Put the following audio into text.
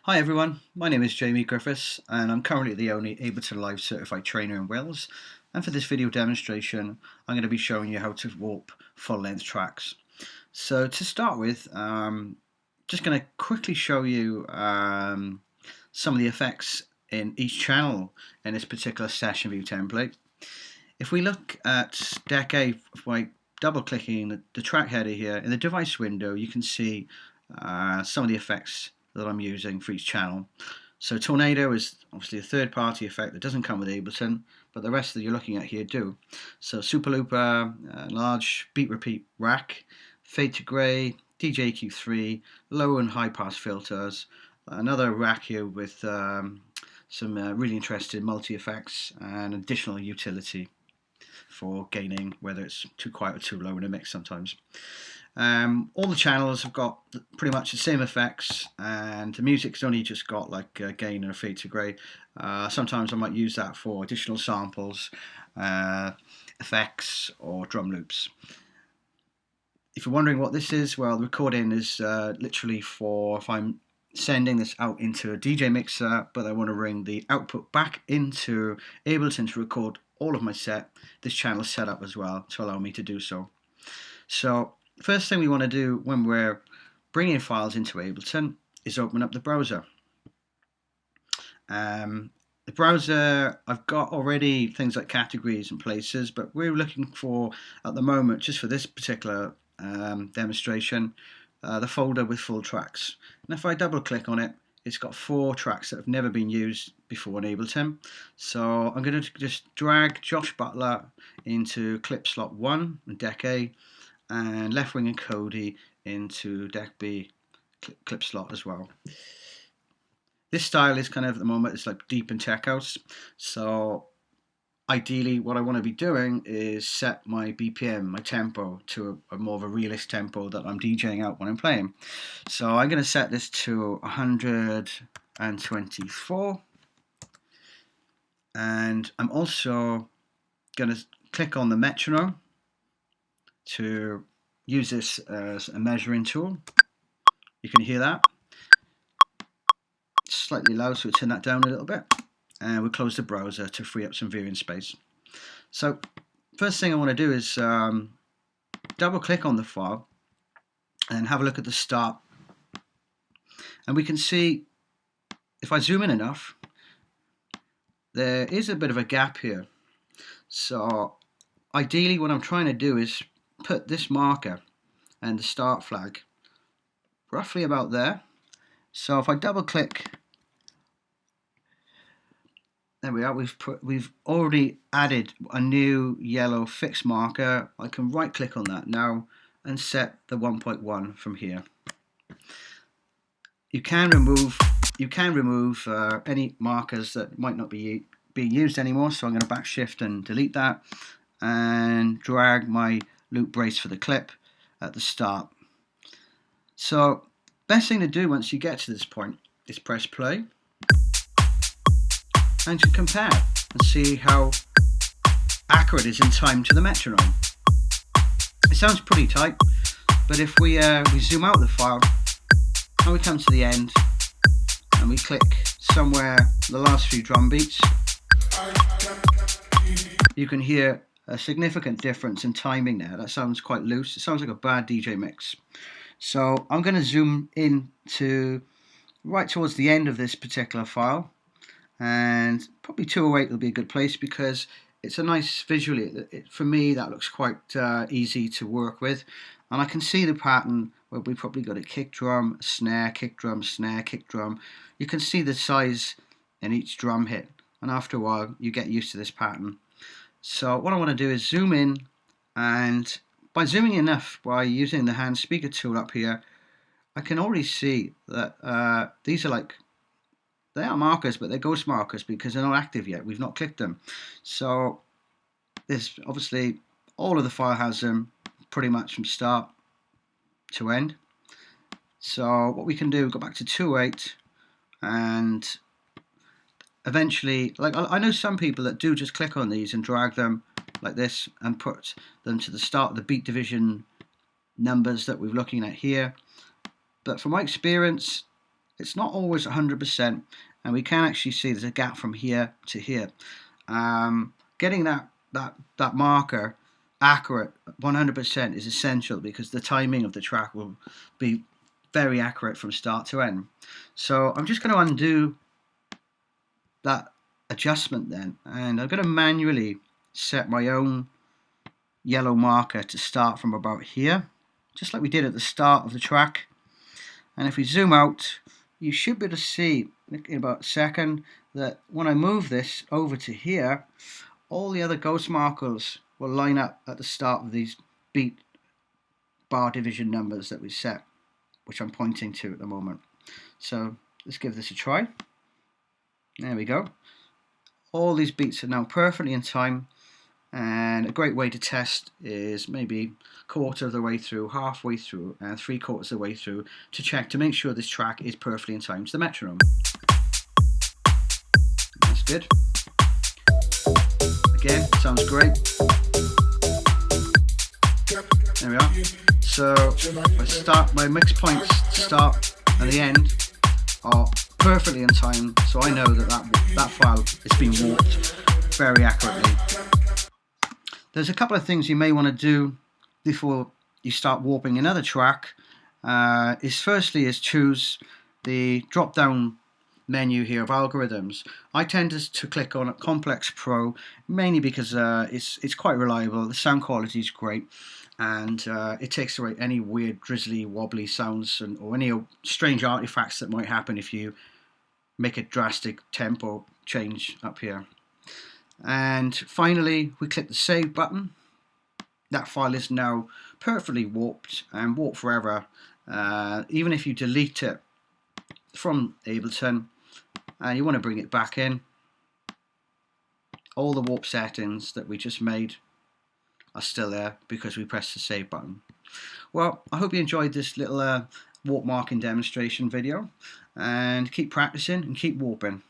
Hi everyone, my name is Jamie Griffiths and I'm currently the only Ableton Live certified trainer in Wales, and for this video demonstration I'm going to be showing you how to warp full length tracks. So to start with, just going to quickly show you some of the effects in each channel in this particular session view template. If we look at deck A by double clicking the track header here, in the device window you can see some of the effects that I'm using for each channel. So Tornado is obviously a third-party effect that doesn't come with Ableton, but the rest that you're looking at here do. So Super Looper, large beat repeat rack, fade to grey, DJQ3, low and high pass filters, another rack here with some really interesting multi effects and additional utility for gaining, whether it's too quiet or too low in a mix sometimes. All the channels have got pretty much the same effects, and the music's only just got like a gain and a fade to grey. Sometimes I might use that for additional samples, effects or drum loops. If you're wondering what this is, well, the recording is literally for if I'm sending this out into a DJ mixer, but I want to bring the output back into Ableton to record all of my set. This channel is set up as well to allow me to do so. So first thing we want to do when we're bringing files into Ableton is open up the browser. The browser, I've got already things like categories and places, but we're looking for, at the moment, just for this particular demonstration, the folder with full tracks. And if I double click on it, it's got 4 tracks that have never been used before in Ableton. So I'm going to just drag Josh Butler into clip slot 1 in deck A, and Left Wing and Cody into deck B clip slot as well. This style is kind of, at the moment, it's like deep in tech house. So ideally what I want to be doing is set my BPM, my tempo, to a more of a realist tempo that I'm DJing out when I'm playing. So I'm going to set this to 124, and I'm also going to click on the metronome to use this as a measuring tool. You can hear that. It's slightly loud, so we'll turn that down a little bit. And we'll close the browser to free up some viewing space. So first thing I want to do is double click on the file and have a look at the start. And we can see, if I zoom in enough, there is a bit of a gap here. So ideally what I'm trying to do is put this marker and the start flag roughly about there. So if I double click, there we are, we've already added a new yellow fixed marker. I can right click on that now and set the 1.1 from here. You can remove any markers that might not be being used anymore, so I'm going to back shift and delete that and drag my loop brace for the clip at the start. So best thing to do once you get to this point is press play and to compare and see how accurate it is in time to the metronome. It sounds pretty tight, but if we zoom out the file and we come to the end and we click somewhere the last few drum beats, you can hear a significant difference in timing there. That sounds quite loose. It sounds like a bad DJ mix. So I'm going to zoom in to right towards the end of this particular file, and probably 208 will be a good place because it's a nice visually. For me, that looks quite easy to work with, and I can see the pattern where we probably got a kick drum, snare, kick drum, snare, kick drum. You can see the size in each drum hit, and after a while you get used to this pattern. So what I want to do is zoom in, and by zooming enough, by using the hand speaker tool up here, I can already see that these are they are markers, but they're ghost markers because they're not active yet. We've not clicked them. So this, obviously, all of the file has them pretty much from start to end. So what we can do, go back to 2.8, and eventually, like I know some people that do just click on these and drag them like this and put them to the start of the beat division numbers that we're looking at here. But from my experience, It's not always 100%, and we can actually see there's a gap from here to here. Getting that marker accurate 100% is essential, because the timing of the track will be very accurate from start to end. So I'm just going to undo that adjustment then, and I'm going to manually set my own yellow marker to start from about here, just like we did at the start of the track. And if we zoom out, you should be able to see in about a second that when I move this over to here, all the other ghost markers will line up at the start of these beat bar division numbers that we set, which I'm pointing to at the moment. So let's give this a try. There we go. All these beats are now perfectly in time, and a great way to test is maybe a quarter of the way through, halfway through, and 3/4 of the way through to check to make sure this track is perfectly in time to the metronome. That's good. Again, sounds great. There we are. So I start my mix points, start and the end are perfectly in time, so I know that file is being warped very accurately. There's a couple of things you may want to do before you start warping another track. Firstly is choose the drop down menu here of algorithms. I tend to click on Complex Pro, mainly because it's quite reliable, the sound quality is great, and it takes away any weird drizzly wobbly sounds or any strange artifacts that might happen if you make a drastic tempo change up here. And finally we click the save button. That file is now perfectly warped and warped forever. Even if you delete it from Ableton and you want to bring it back in, all the warp settings that we just made are still there because we pressed the save button. Well, I hope you enjoyed this little warp marking demonstration video, and keep practicing and keep warping.